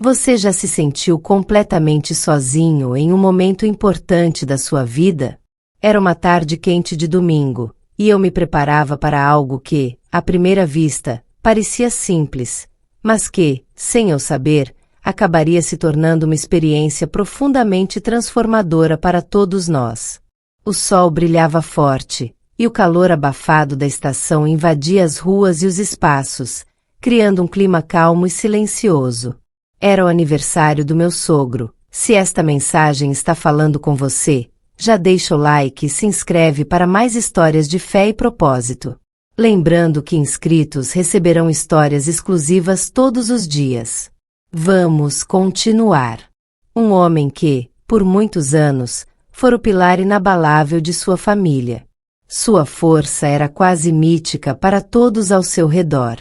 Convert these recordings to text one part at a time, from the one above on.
Você já se sentiu completamente sozinho em um momento importante da sua vida? Era uma tarde quente de domingo, e eu me preparava para algo que, à primeira vista, parecia simples, mas que, sem eu saber, acabaria se tornando uma experiência profundamente transformadora para todos nós. O sol brilhava forte, e o calor abafado da estação invadia as ruas e os espaços, criando um clima calmo e silencioso. Era o aniversário do meu sogro. Se esta mensagem está falando com você, já deixa o like e se inscreve para mais histórias de fé e propósito. Lembrando que inscritos receberão histórias exclusivas todos os dias. Vamos continuar. Um homem que, por muitos anos, fora o pilar inabalável de sua família. Sua força era quase mítica para todos ao seu redor.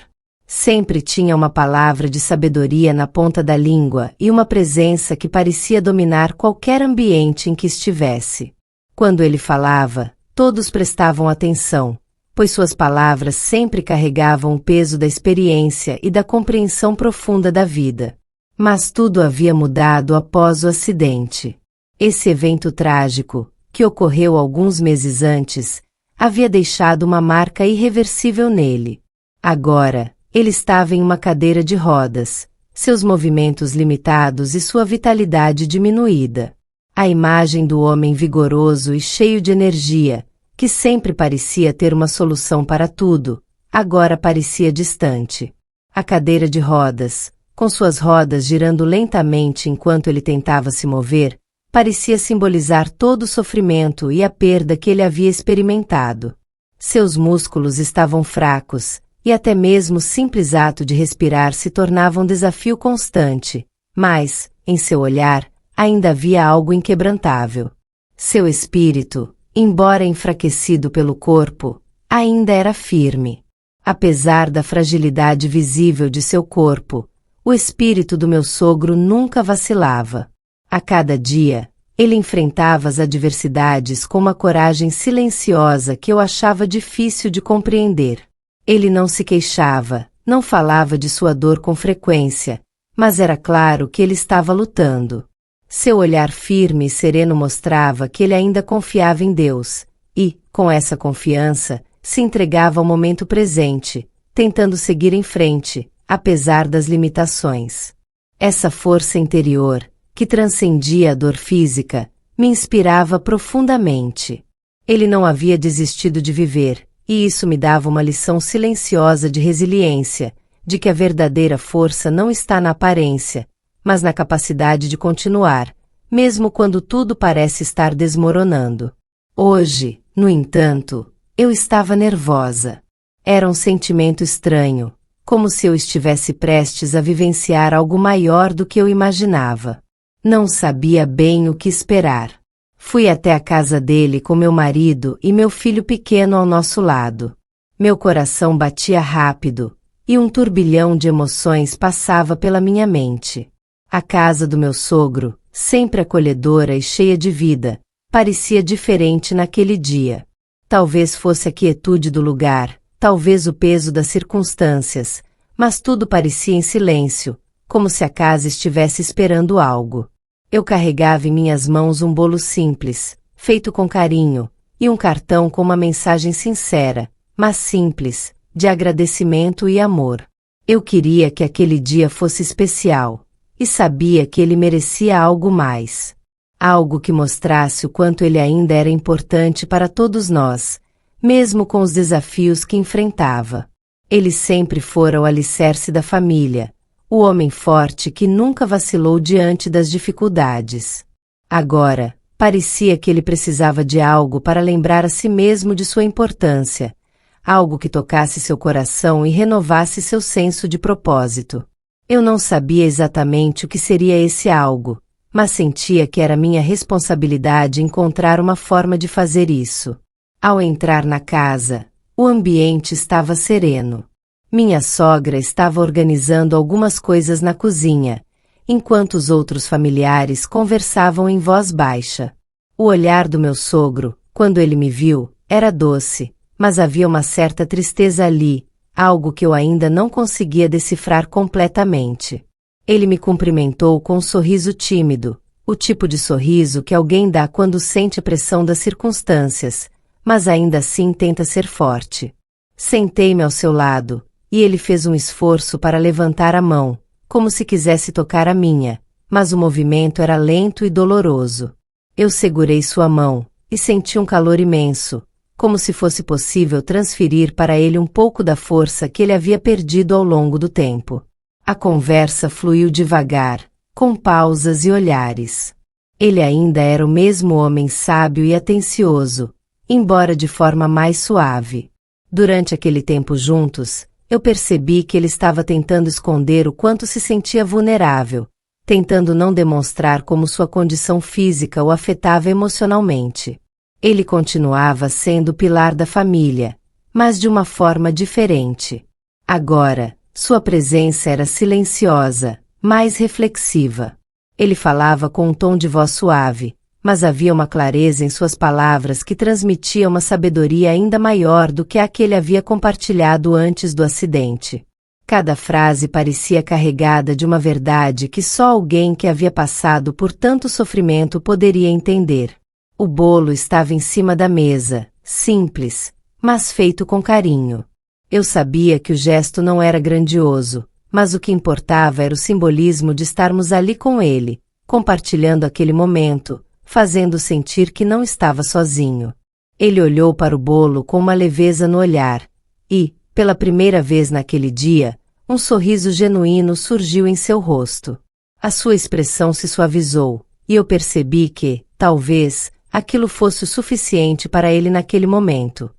Sempre tinha uma palavra de sabedoria na ponta da língua e uma presença que parecia dominar qualquer ambiente em que estivesse. Quando ele falava, todos prestavam atenção, pois suas palavras sempre carregavam o peso da experiência e da compreensão profunda da vida. Mas tudo havia mudado após o acidente. Esse evento trágico, que ocorreu alguns meses antes, havia deixado uma marca irreversível nele. Agora, ele estava em uma cadeira de rodas, seus movimentos limitados e sua vitalidade diminuída. A imagem do homem vigoroso e cheio de energia, que sempre parecia ter uma solução para tudo, agora parecia distante. A cadeira de rodas, com suas rodas girando lentamente enquanto ele tentava se mover, parecia simbolizar todo o sofrimento e a perda que ele havia experimentado. Seus músculos estavam fracos, e até mesmo o simples ato de respirar se tornava um desafio constante, mas, em seu olhar, ainda havia algo inquebrantável. Seu espírito, embora enfraquecido pelo corpo, ainda era firme. Apesar da fragilidade visível de seu corpo, o espírito do meu sogro nunca vacilava. A cada dia, ele enfrentava as adversidades com uma coragem silenciosa que eu achava difícil de compreender. Ele não se queixava, não falava de sua dor com frequência, mas era claro que ele estava lutando. Seu olhar firme e sereno mostrava que ele ainda confiava em Deus, e, com essa confiança, se entregava ao momento presente, tentando seguir em frente, apesar das limitações. Essa força interior, que transcendia a dor física, me inspirava profundamente. Ele não havia desistido de viver, e isso me dava uma lição silenciosa de resiliência, de que a verdadeira força não está na aparência, mas na capacidade de continuar, mesmo quando tudo parece estar desmoronando. Hoje, no entanto, eu estava nervosa. Era um sentimento estranho, como se eu estivesse prestes a vivenciar algo maior do que eu imaginava. Não sabia bem o que esperar. Fui até a casa dele com meu marido e meu filho pequeno ao nosso lado. Meu coração batia rápido, e um turbilhão de emoções passava pela minha mente. A casa do meu sogro, sempre acolhedora e cheia de vida, parecia diferente naquele dia. Talvez fosse a quietude do lugar, talvez o peso das circunstâncias, mas tudo parecia em silêncio, como se a casa estivesse esperando algo. Eu carregava em minhas mãos um bolo simples, feito com carinho, e um cartão com uma mensagem sincera, mas simples, de agradecimento e amor. Eu queria que aquele dia fosse especial, e sabia que ele merecia algo mais. Algo que mostrasse o quanto ele ainda era importante para todos nós, mesmo com os desafios que enfrentava. Ele sempre fora o alicerce da família, o homem forte que nunca vacilou diante das dificuldades. Agora, parecia que ele precisava de algo para lembrar a si mesmo de sua importância, algo que tocasse seu coração e renovasse seu senso de propósito. Eu não sabia exatamente o que seria esse algo, mas sentia que era minha responsabilidade encontrar uma forma de fazer isso. Ao entrar na casa, o ambiente estava sereno. Minha sogra estava organizando algumas coisas na cozinha, enquanto os outros familiares conversavam em voz baixa. O olhar do meu sogro, quando ele me viu, era doce, mas havia uma certa tristeza ali, algo que eu ainda não conseguia decifrar completamente. Ele me cumprimentou com um sorriso tímido, o tipo de sorriso que alguém dá quando sente a pressão das circunstâncias, mas ainda assim tenta ser forte. Sentei-me ao seu lado, e ele fez um esforço para levantar a mão, como se quisesse tocar a minha, mas o movimento era lento e doloroso. Eu segurei sua mão, e senti um calor imenso, como se fosse possível transferir para ele um pouco da força que ele havia perdido ao longo do tempo. A conversa fluiu devagar, com pausas e olhares. Ele ainda era o mesmo homem sábio e atencioso, embora de forma mais suave. Durante aquele tempo juntos, eu percebi que ele estava tentando esconder o quanto se sentia vulnerável, tentando não demonstrar como sua condição física o afetava emocionalmente. Ele continuava sendo o pilar da família, mas de uma forma diferente. Agora, sua presença era silenciosa, mais reflexiva. Ele falava com um tom de voz suave, mas havia uma clareza em suas palavras que transmitia uma sabedoria ainda maior do que a que ele havia compartilhado antes do acidente. Cada frase parecia carregada de uma verdade que só alguém que havia passado por tanto sofrimento poderia entender. O bolo estava em cima da mesa, simples, mas feito com carinho. Eu sabia que o gesto não era grandioso, mas o que importava era o simbolismo de estarmos ali com ele, compartilhando aquele momento, fazendo sentir que não estava sozinho. Ele olhou para o bolo com uma leveza no olhar, e, pela primeira vez naquele dia, um sorriso genuíno surgiu em seu rosto. A sua expressão se suavizou, e eu percebi que, talvez, aquilo fosse o suficiente para ele naquele momento.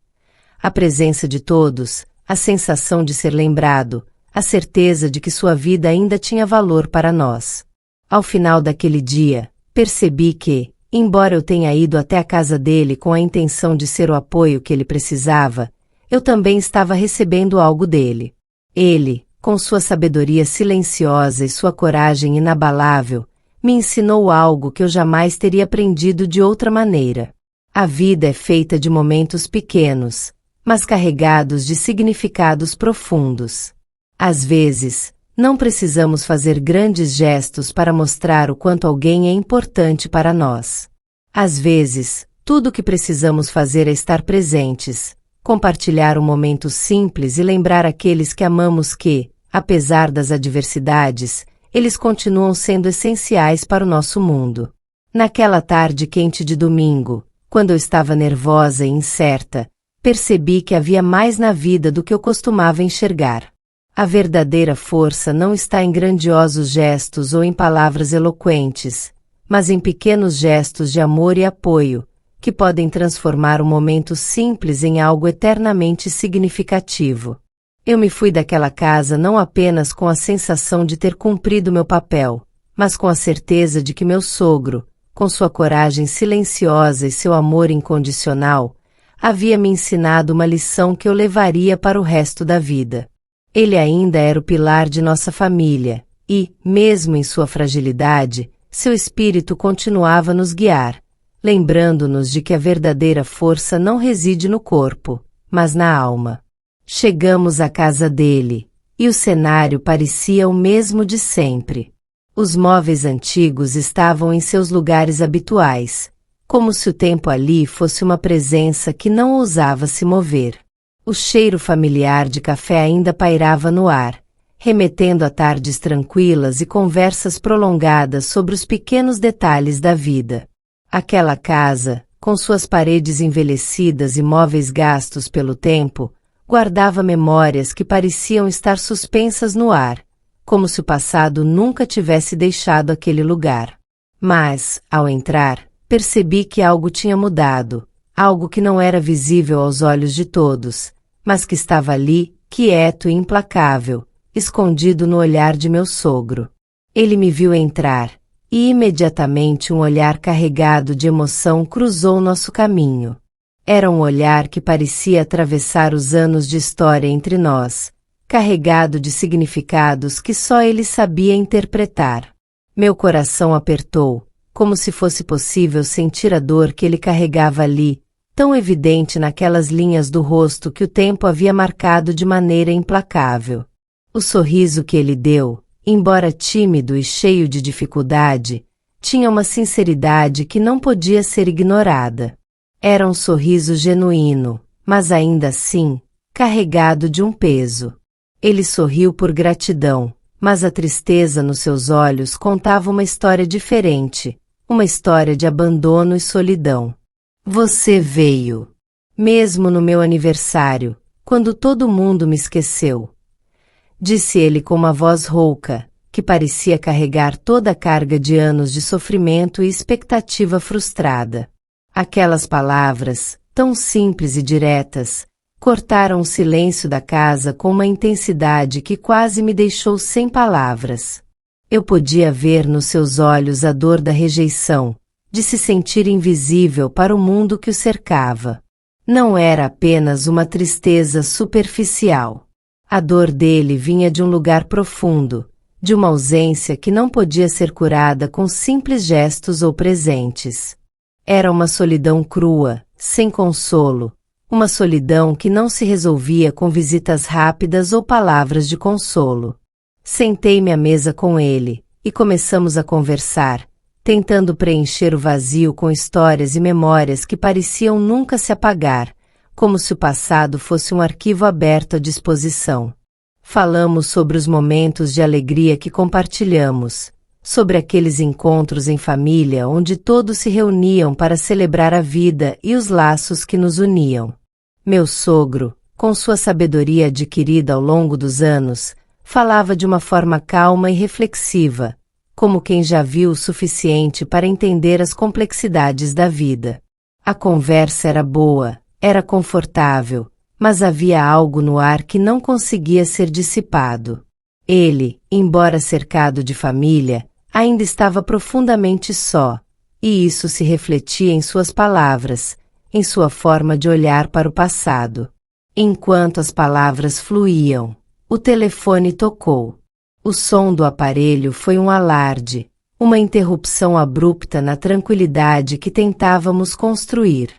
A presença de todos, a sensação de ser lembrado, a certeza de que sua vida ainda tinha valor para nós. Ao final daquele dia, percebi que, embora eu tenha ido até a casa dele com a intenção de ser o apoio que ele precisava, eu também estava recebendo algo dele. Ele, com sua sabedoria silenciosa e sua coragem inabalável, me ensinou algo que eu jamais teria aprendido de outra maneira. A vida é feita de momentos pequenos, mas carregados de significados profundos. Às vezes, não precisamos fazer grandes gestos para mostrar o quanto alguém é importante para nós. Às vezes, tudo o que precisamos fazer é estar presentes, compartilhar um momento simples e lembrar aqueles que amamos que, apesar das adversidades, eles continuam sendo essenciais para o nosso mundo. Naquela tarde quente de domingo, quando eu estava nervosa e incerta, percebi que havia mais na vida do que eu costumava enxergar. A verdadeira força não está em grandiosos gestos ou em palavras eloquentes, mas em pequenos gestos de amor e apoio, que podem transformar um momento simples em algo eternamente significativo. Eu me fui daquela casa não apenas com a sensação de ter cumprido meu papel, mas com a certeza de que meu sogro, com sua coragem silenciosa e seu amor incondicional, havia me ensinado uma lição que eu levaria para o resto da vida. Ele ainda era o pilar de nossa família, e, mesmo em sua fragilidade, seu espírito continuava a nos guiar, lembrando-nos de que a verdadeira força não reside no corpo, mas na alma. Chegamos à casa dele, e o cenário parecia o mesmo de sempre. Os móveis antigos estavam em seus lugares habituais, como se o tempo ali fosse uma presença que não ousava se mover. O cheiro familiar de café ainda pairava no ar, remetendo a tardes tranquilas e conversas prolongadas sobre os pequenos detalhes da vida. Aquela casa, com suas paredes envelhecidas e móveis gastos pelo tempo, guardava memórias que pareciam estar suspensas no ar, como se o passado nunca tivesse deixado aquele lugar. Mas, ao entrar, percebi que algo tinha mudado, algo que não era visível aos olhos de todos, mas que estava ali, quieto e implacável, escondido no olhar de meu sogro. Ele me viu entrar, e imediatamente um olhar carregado de emoção cruzou nosso caminho. Era um olhar que parecia atravessar os anos de história entre nós, carregado de significados que só ele sabia interpretar. Meu coração apertou, como se fosse possível sentir a dor que ele carregava ali, tão evidente naquelas linhas do rosto que o tempo havia marcado de maneira implacável. O sorriso que ele deu, embora tímido e cheio de dificuldade, tinha uma sinceridade que não podia ser ignorada. Era um sorriso genuíno, mas ainda assim, carregado de um peso. Ele sorriu por gratidão, mas a tristeza nos seus olhos contava uma história diferente, uma história de abandono e solidão. Você veio. Mesmo no meu aniversário, quando todo mundo me esqueceu. Disse ele com uma voz rouca, que parecia carregar toda a carga de anos de sofrimento e expectativa frustrada. Aquelas palavras, tão simples e diretas, cortaram o silêncio da casa com uma intensidade que quase me deixou sem palavras. Eu podia ver nos seus olhos a dor da rejeição, de se sentir invisível para o mundo que o cercava. Não era apenas uma tristeza superficial. A dor dele vinha de um lugar profundo, de uma ausência que não podia ser curada com simples gestos ou presentes. Era uma solidão crua, sem consolo, uma solidão que não se resolvia com visitas rápidas ou palavras de consolo. Sentei-me à mesa com ele, e começamos a conversar, tentando preencher o vazio com histórias e memórias que pareciam nunca se apagar, como se o passado fosse um arquivo aberto à disposição. Falamos sobre os momentos de alegria que compartilhamos, sobre aqueles encontros em família onde todos se reuniam para celebrar a vida e os laços que nos uniam. Meu sogro, com sua sabedoria adquirida ao longo dos anos, falava de uma forma calma e reflexiva, como quem já viu o suficiente para entender as complexidades da vida. A conversa era boa, era confortável, mas havia algo no ar que não conseguia ser dissipado. Ele, embora cercado de família, ainda estava profundamente só, e isso se refletia em suas palavras, em sua forma de olhar para o passado. Enquanto as palavras fluíam, o telefone tocou. O som do aparelho foi um alarde, uma interrupção abrupta na tranquilidade que tentávamos construir.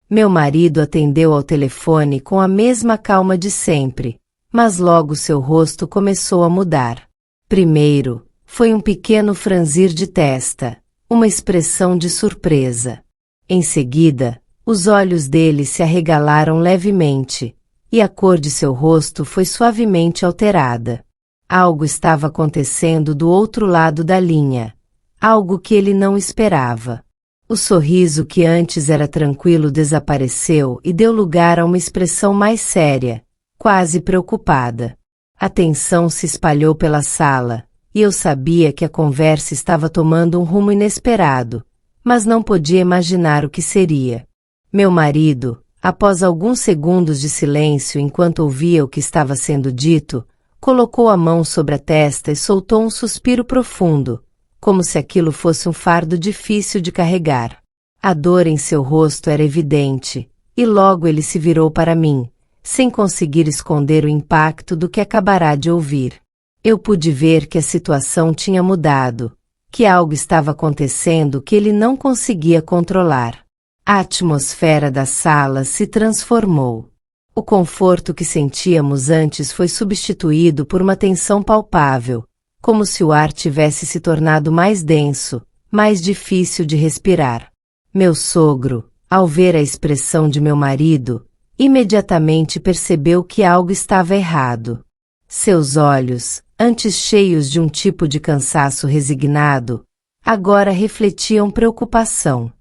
Meu marido atendeu ao telefone com a mesma calma de sempre, mas logo seu rosto começou a mudar. Primeiro, foi um pequeno franzir de testa, uma expressão de surpresa. Em seguida, os olhos dele se arregalaram levemente, e a cor de seu rosto foi suavemente alterada. Algo estava acontecendo do outro lado da linha, algo que ele não esperava. O sorriso que antes era tranquilo desapareceu e deu lugar a uma expressão mais séria, quase preocupada. A tensão se espalhou pela sala, e eu sabia que a conversa estava tomando um rumo inesperado, mas não podia imaginar o que seria. Meu marido, após alguns segundos de silêncio enquanto ouvia o que estava sendo dito, colocou a mão sobre a testa e soltou um suspiro profundo, como se aquilo fosse um fardo difícil de carregar. A dor em seu rosto era evidente, e logo ele se virou para mim, sem conseguir esconder o impacto do que acabará de ouvir. Eu pude ver que a situação tinha mudado, que algo estava acontecendo que ele não conseguia controlar. A atmosfera da sala se transformou. O conforto que sentíamos antes foi substituído por uma tensão palpável, como se o ar tivesse se tornado mais denso, mais difícil de respirar. Meu sogro, ao ver a expressão de meu marido, imediatamente percebeu que algo estava errado. Seus olhos, antes cheios de um tipo de cansaço resignado, agora refletiam preocupação.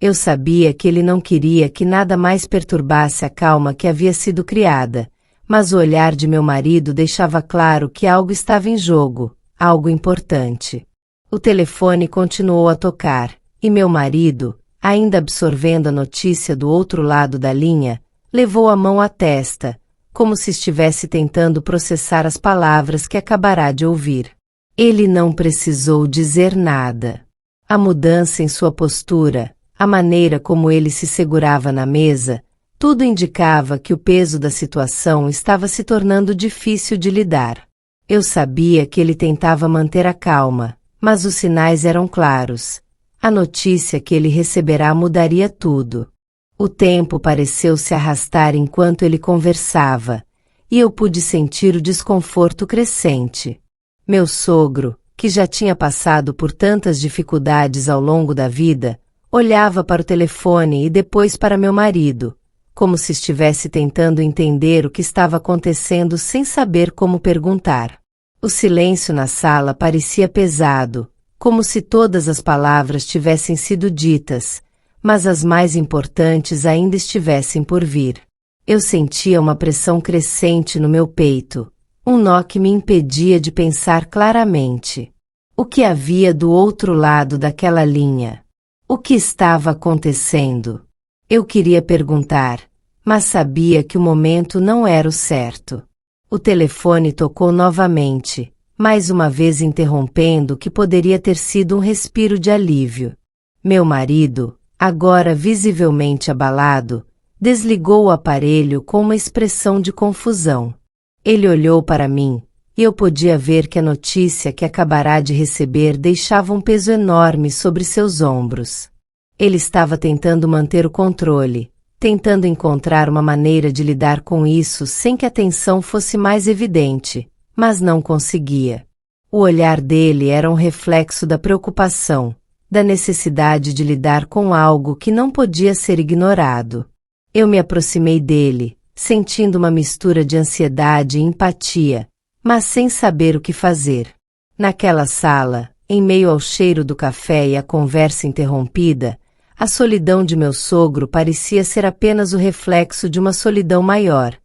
Eu sabia que ele não queria que nada mais perturbasse a calma que havia sido criada, mas o olhar de meu marido deixava claro que algo estava em jogo, algo importante. O telefone continuou a tocar, e meu marido, ainda absorvendo a notícia do outro lado da linha, levou a mão à testa, como se estivesse tentando processar as palavras que acabará de ouvir. Ele não precisou dizer nada. A mudança em sua postura, a maneira como ele se segurava na mesa, tudo indicava que o peso da situação estava se tornando difícil de lidar. Eu sabia que ele tentava manter a calma, mas os sinais eram claros. A notícia que ele receberá mudaria tudo. O tempo pareceu se arrastar enquanto ele conversava, e eu pude sentir o desconforto crescente. Meu sogro, que já tinha passado por tantas dificuldades ao longo da vida, olhava para o telefone e depois para meu marido, como se estivesse tentando entender o que estava acontecendo sem saber como perguntar. O silêncio na sala parecia pesado, como se todas as palavras tivessem sido ditas, mas as mais importantes ainda estivessem por vir. Eu sentia uma pressão crescente no meu peito, um nó que me impedia de pensar claramente. O que havia do outro lado daquela linha? O que estava acontecendo? Eu queria perguntar, mas sabia que o momento não era o certo. O telefone tocou novamente, mais uma vez interrompendo o que poderia ter sido um respiro de alívio. Meu marido, agora visivelmente abalado, desligou o aparelho com uma expressão de confusão. Ele olhou para mim, e eu podia ver que a notícia que acabará de receber deixava um peso enorme sobre seus ombros. Ele estava tentando manter o controle, tentando encontrar uma maneira de lidar com isso sem que a tensão fosse mais evidente, mas não conseguia. O olhar dele era um reflexo da preocupação, da necessidade de lidar com algo que não podia ser ignorado. Eu me aproximei dele, sentindo uma mistura de ansiedade e empatia, mas sem saber o que fazer. Naquela sala, em meio ao cheiro do café e à conversa interrompida, a solidão de meu sogro parecia ser apenas o reflexo de uma solidão maior.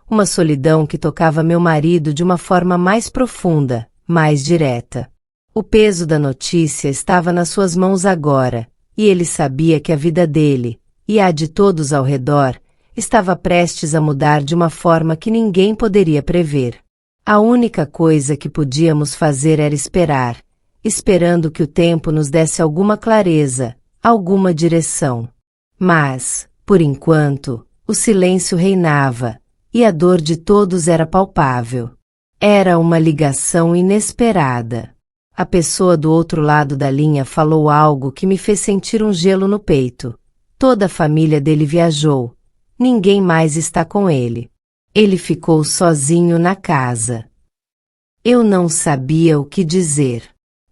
Uma solidão que tocava meu marido de uma forma mais profunda, mais direta. O peso da notícia estava nas suas mãos agora, e ele sabia que a vida dele, e a de todos ao redor, estava prestes a mudar de uma forma que ninguém poderia prever. A única coisa que podíamos fazer era esperar, esperando que o tempo nos desse alguma clareza, alguma direção. Mas, por enquanto, o silêncio reinava, e a dor de todos era palpável. Era uma ligação inesperada. A pessoa do outro lado da linha falou algo que me fez sentir um gelo no peito. Toda a família dele viajou. Ninguém mais está com ele. Ele ficou sozinho na casa. Eu não sabia o que dizer.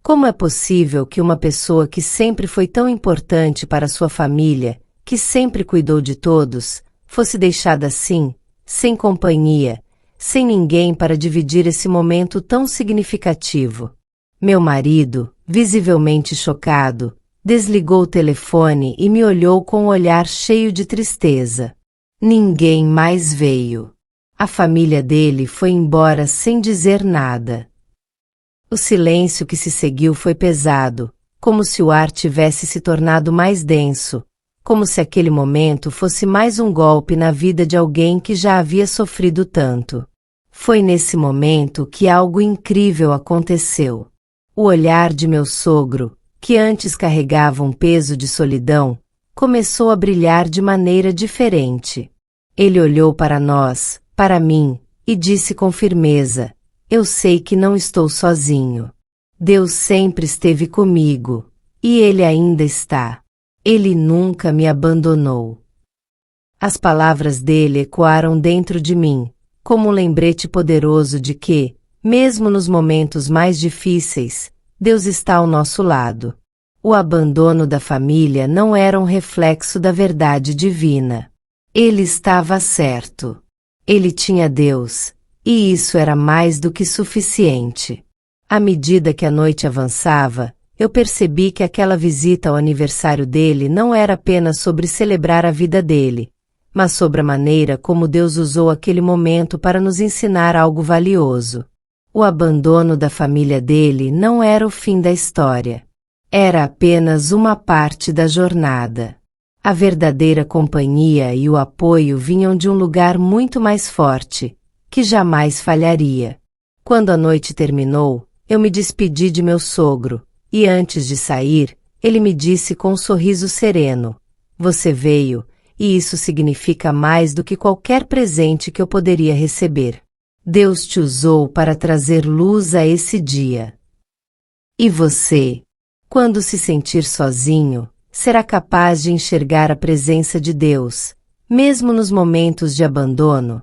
Como é possível que uma pessoa que sempre foi tão importante para sua família, que sempre cuidou de todos, fosse deixada assim, sem companhia, sem ninguém para dividir esse momento tão significativo? Meu marido, visivelmente chocado, desligou o telefone e me olhou com um olhar cheio de tristeza. Ninguém mais veio. A família dele foi embora sem dizer nada. O silêncio que se seguiu foi pesado, como se o ar tivesse se tornado mais denso, como se aquele momento fosse mais um golpe na vida de alguém que já havia sofrido tanto. Foi nesse momento que algo incrível aconteceu. O olhar de meu sogro, que antes carregava um peso de solidão, começou a brilhar de maneira diferente. Ele olhou para nós, para mim, e disse com firmeza: "Eu sei que não estou sozinho. Deus sempre esteve comigo, e Ele ainda está. Ele nunca me abandonou." As palavras dele ecoaram dentro de mim, como um lembrete poderoso de que, mesmo nos momentos mais difíceis, Deus está ao nosso lado. O abandono da família não era um reflexo da verdade divina. Ele estava certo. Ele tinha Deus, e isso era mais do que suficiente. À medida que a noite avançava, eu percebi que aquela visita ao aniversário dele não era apenas sobre celebrar a vida dele, mas sobre a maneira como Deus usou aquele momento para nos ensinar algo valioso. O abandono da família dele não era o fim da história. Era apenas uma parte da jornada. A verdadeira companhia e o apoio vinham de um lugar muito mais forte, que jamais falharia. Quando a noite terminou, eu me despedi de meu sogro, e antes de sair, ele me disse com um sorriso sereno: "Você veio, e isso significa mais do que qualquer presente que eu poderia receber. Deus te usou para trazer luz a esse dia. E você, quando se sentir sozinho, será capaz de enxergar a presença de Deus, mesmo nos momentos de abandono?"